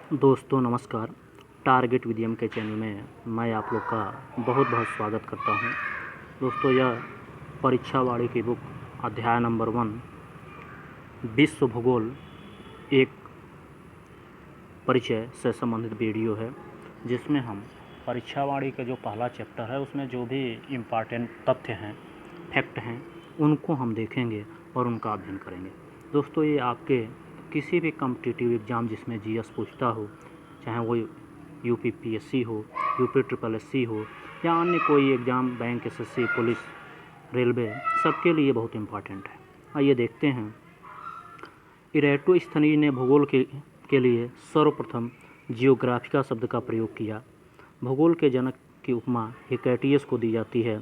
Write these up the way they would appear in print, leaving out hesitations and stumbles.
दोस्तों नमस्कार। Target William के चैनल में मैं आप लोग का बहुत बहुत स्वागत करता हूं। दोस्तों यह परीक्षावाड़ी की बुक अध्याय नंबर 1 विश्व भूगोल एक परिचय से संबंधित वीडियो है, जिसमें हम परीक्षावाड़ी का जो पहला चैप्टर है उसमें जो भी इम्पॉर्टेंट तथ्य हैं, फैक्ट हैं, उनको हम देखेंगे और उनका अध्ययन करेंगे। दोस्तों ये आपके किसी भी कॉम्पिटिटिव एग्ज़ाम जिसमें जीएस पूछता हो, चाहे वो यूपीपीएससी हो, यूपीट्रिपलएससी हो या अन्य कोई exam, bank, SSC, police, railway, सबके लिए बहुत इम्पॉर्टेंट है। आइए देखते हैं। इरेटोस्थनीज ने भूगोल के लिए सर्वप्रथम जियोग्राफिका शब्द का प्रयोग किया। भूगोल के जनक की उपमा हिकैटियस को दी जाती है।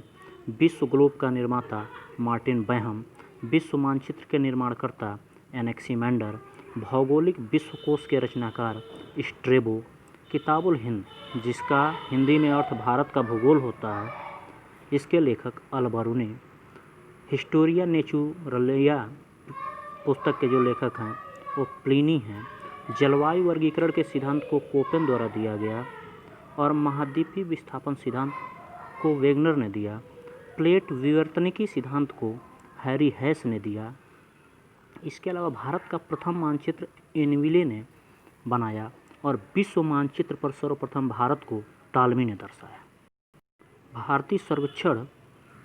विश्व ग्लोब का निर्माता मार्टिन बैहम, विश्व मानचित्र के निर्माणकर्ता एनेक्सीमैंडर, भौगोलिक विश्वकोश के रचनाकार स्ट्रेबो, किताबुल हिंद जिसका हिंदी में अर्थ भारत का भूगोल होता है, इसके लेखक अल-बरूनी, हिस्टोरिया नेचुरलिया पुस्तक के जो लेखक हैं वो प्लिनी हैं। जलवायु वर्गीकरण के सिद्धांत को कोपेन द्वारा दिया गया और महाद्वीपीय विस्थापन सिद्धांत को वेगनर ने दिया। प्लेट विवर्तनिकी सिद्धांत को हैरी हैस ने दिया। इसके अलावा भारत का प्रथम मानचित्र एनविले ने बनाया और विश्व मानचित्र पर सर्वप्रथम भारत को टालमी ने दर्शाया। भारतीय सर्वेक्षण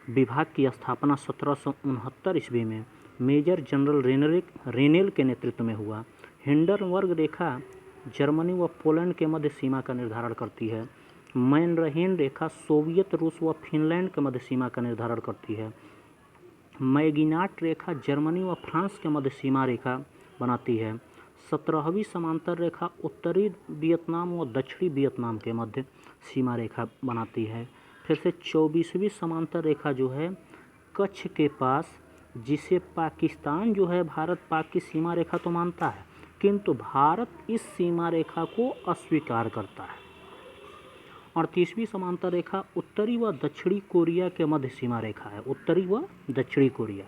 विभाग की स्थापना 1769 ईस्वी में मेजर जनरल रेनेल के नेतृत्व में हुआ। हिंडनबर्ग रेखा जर्मनी व पोलैंड के मध्य सीमा का निर्धारण करती है। मैनरहेन रेखा सोवियत रूस व फिनलैंड के मध्य सीमा का निर्धारण करती है। मैगिनाट रेखा जर्मनी व फ्रांस के मध्य सीमा रेखा बनाती है। 17वीं समांतर रेखा उत्तरी वियतनाम व दक्षिणी वियतनाम के मध्य सीमा रेखा बनाती है। फिर से 24वीं समांतर रेखा जो है कच्छ के पास, जिसे पाकिस्तान जो है भारत पाक की सीमा रेखा तो मानता है, किंतु भारत इस सीमा रेखा को अस्वीकार करता है। 38वीं समांतर रेखा उत्तरी व दक्षिणी कोरिया के मध्य सीमा रेखा है, उत्तरी व दक्षिणी कोरिया।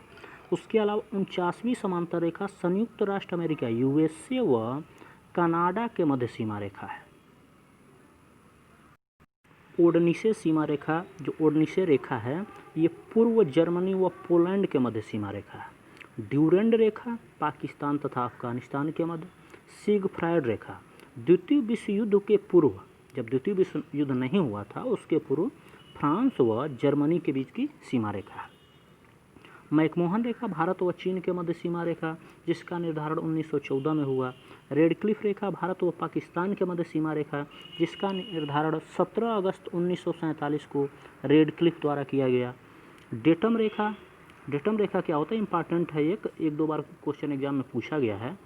उसके अलावा 49वीं समांतर रेखा संयुक्त राष्ट्र अमेरिका यूएसए व कनाडा के मध्य सीमा रेखा है। ओडनिसे सीमा रेखा, जो ओडनिसे रेखा है, ये पूर्व जर्मनी व पोलैंड के मध्य सीमा रेखा है। ड्यूरेंड रेखा पाकिस्तान तथा अफगानिस्तान के मध्य। सिगफ्रायड रेखा द्वितीय विश्व युद्ध के पूर्व, जब द्वितीय विश्व युद्ध नहीं हुआ था उसके पूर्व फ्रांस व जर्मनी के बीच की सीमा रेखा है। मैकमोहन रेखा भारत व चीन के मध्य सीमा रेखा, जिसका निर्धारण 1914 में हुआ। रेडक्लिफ रेखा भारत व पाकिस्तान के मध्य सीमा रेखा, जिसका निर्धारण 17 अगस्त 1947 को रेडक्लिफ द्वारा किया गया। डेटम रेखा क्या होता है, इंपॉर्टेंट है, एक दो बार क्वेश्चन एग्जाम में पूछा गया है।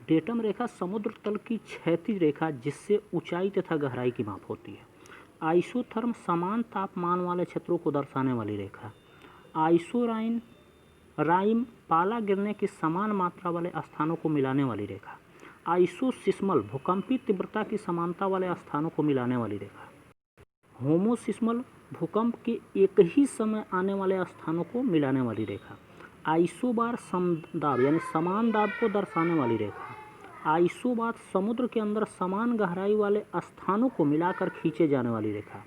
डेटम रेखा समुद्र तल की क्षैतिज रेखा जिससे ऊंचाई तथा गहराई की माप होती है। आइसोथर्म समान तापमान वाले क्षेत्रों को दर्शाने वाली रेखा। राइम पाला गिरने की समान मात्रा वाले स्थानों को मिलाने वाली रेखा। आइसोसिस्मल भूकंपीय तीव्रता की समानता वाले स्थानों को मिलाने वाली रेखा। होमोसिस्मल भूकंप के एक ही समय आने वाले स्थानों को मिलाने वाली रेखा। आइसोबार समदाब यानी समान दाब को दर्शाने वाली रेखा। आइसोबार समुद्र के अंदर समान गहराई वाले स्थानों को मिलाकर खींचे जाने वाली रेखा।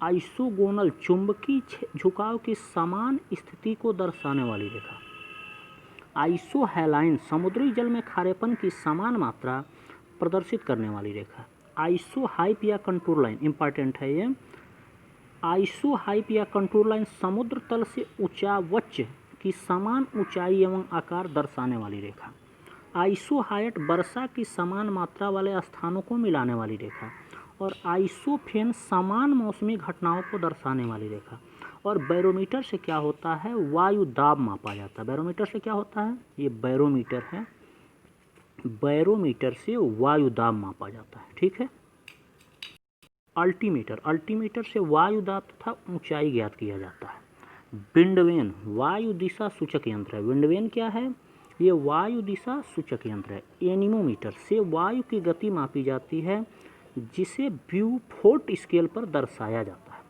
आइसोगोनल चुंबकीय झुकाव की समान स्थिति को दर्शाने वाली रेखा। आइसोहैलाइन समुद्री जल में खारेपन की समान मात्रा प्रदर्शित करने वाली रेखा। आइसोहाइप या कंटूर लाइन, इंपॉर्टेंट है ये। आइसोहाइप या कंटूर लाइन समुद्र तल से ऊंचावच की समान ऊंचाई एवं आकार दर्शाने वाली रेखा। आइसोहायट वर्षा की समान मात्रा वाले स्थानों को मिलाने वाली रेखा। और आइसोफेन समान मौसमी घटनाओं को दर्शाने वाली रेखा। और बैरोमीटर से क्या होता है, वायु दाब मापा जाता है। बैरोमीटर से क्या होता है, ये बैरोमीटर है, बैरोमीटर से वायु दाब मापा जाता है, ठीक है। अल्टीमीटर से वायु दाब तथा ऊंचाई ज्ञात किया जाता है। विंडवेन वायु दिशा सूचक यंत्र है। विंडवेन क्या है, ये वायु दिशा सूचक यंत्र है। एनीमोमीटर से वायु की गति मापी जाती है, जिसे ब्यूफोर्ट स्केल पर दर्शाया जाता है।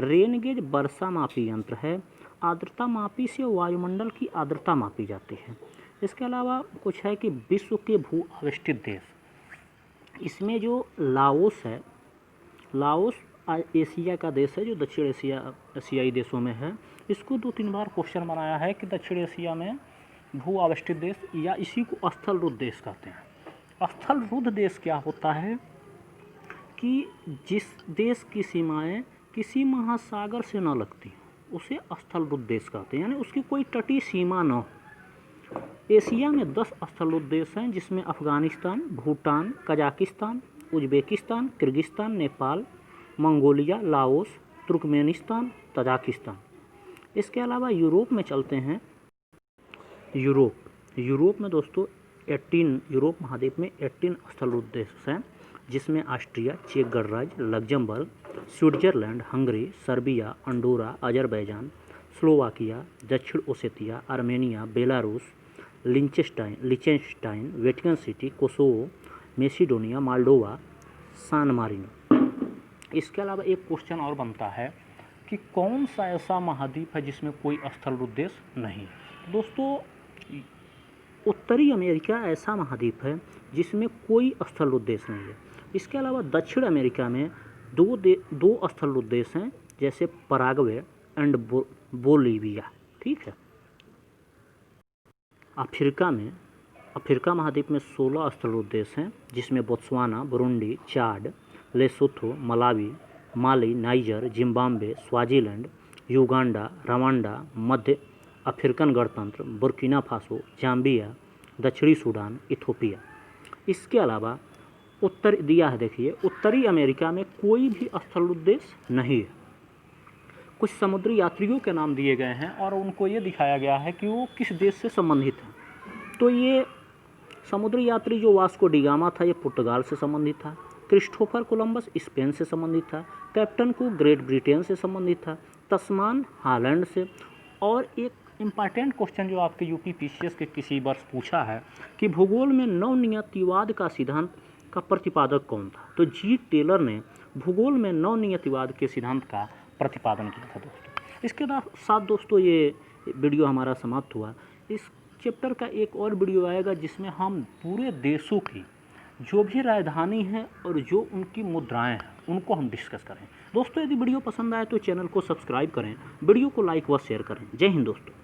रेनगेज वर्षा मापी यंत्र है। आर्द्रता मापी से वायुमंडल की आर्द्रता मापी जाती है। इसके अलावा कुछ है कि विश्व के भू अवस्थित देश, इसमें जो लाओस है, लाओस एशिया का देश है जो दक्षिण एशियाई देशों में है। इसको 2-3 बार क्वेश्चन बनाया है कि दक्षिण एशिया में भू अवस्थित देश या इसी को स्थल रुद्ध देश कहते हैं। स्थल रुद्ध देश क्या होता है कि जिस देश की सीमाएं किसी महासागर से न लगती उसे स्थल रुद्ध देश कहते हैं, यानी उसकी कोई तटीय सीमा न हो। एशिया में 10 स्थल रुद्ध देश हैं जिसमें Afghanistan, Bhutan, Kazakhstan, Uzbekistan, Kyrgyzstan, Nepal, Mongolia, Laos, Turkmenistan, Tajikistan. इसके अलावा यूरोप में चलते हैं। यूरोप में दोस्तों 18 यूरोप महाद्वीप में 18 स्थल रुद्ध देश हैं जिसमें ऑस्ट्रिया, चेक गणराज्य, Luxembourg, Switzerland, Hungary, Serbia, Andorra, Azerbaijan, Slovakia, दक्षिण Ossetia, Armenia, Belarus, Liechtenstein, Vatican City, Kosovo, Macedonia, Moldova, San Marino. इसके अलावा एक क्वेश्चन और बनता है कि कौन सा ऐसा महाद्वीप है जिसमें कोई स्थल रुद्ध देश नहीं है। दोस्तों उत्तरी अमेरिका ऐसा महाद्वीप है जिसमें कोई स्थल रुद्ध देश नहीं है। इसके अलावा दक्षिण अमेरिका में दो स्थल रुद्ध देश हैं जैसे पराग्वे एंड बोलीविया, ठीक है। अफ्रीका महाद्वीप में 16 स्थल रुद्ध देश हैं जिसमें Botswana, Burundi, Chad, Lesotho, Malawi, Mali, Niger, Zimbabwe, Swaziland, Uganda, Rwanda, मध्य अफ्रीकन गणतंत्र, बुर्किना फासो, जाम्बिया, दक्षिणी सूडान, इथोपिया। इसके अलावा उत्तरी अमेरिका में कोई भी स्थल रुद्ध देश नहीं है। कुछ समुद्री यात्रियों के नाम दिए गए हैं और उनको ये दिखाया गया है कि वो किस देश से संबंधित हैं। तो ये समुद्री यात्री जो वास्को डिगामा था ये पुर्तगाल से संबंधित था, क्रिस्टोफर कोलंबस स्पेन से संबंधित था, कैप्टन कुक ग्रेट ब्रिटेन से संबंधित था, तस्मान हॉलैंड से। और एक इम्पॉर्टेंट क्वेश्चन जो आपके यूपी पीसीएस के किसी वर्ष पूछा है कि भूगोल में नवनियतिवाद का सिद्धांत का प्रतिपादक कौन था, तो जी टेलर ने भूगोल में नवनियतिवाद के सिद्धांत का प्रतिपादन किया था दोस्तों। इसके साथ दोस्तों ये वीडियो हमारा समाप्त हुआ। इस चैप्टर का एक और वीडियो आएगा जिसमें हम पूरे देशों की जो भी राजधानी है और जो उनकी मुद्राएं हैं उनको हम डिस्कस करें। दोस्तों यदि वीडियो पसंद आए तो चैनल को सब्सक्राइब करें, वीडियो को लाइक व शेयर करें। जय हिंद दोस्तों।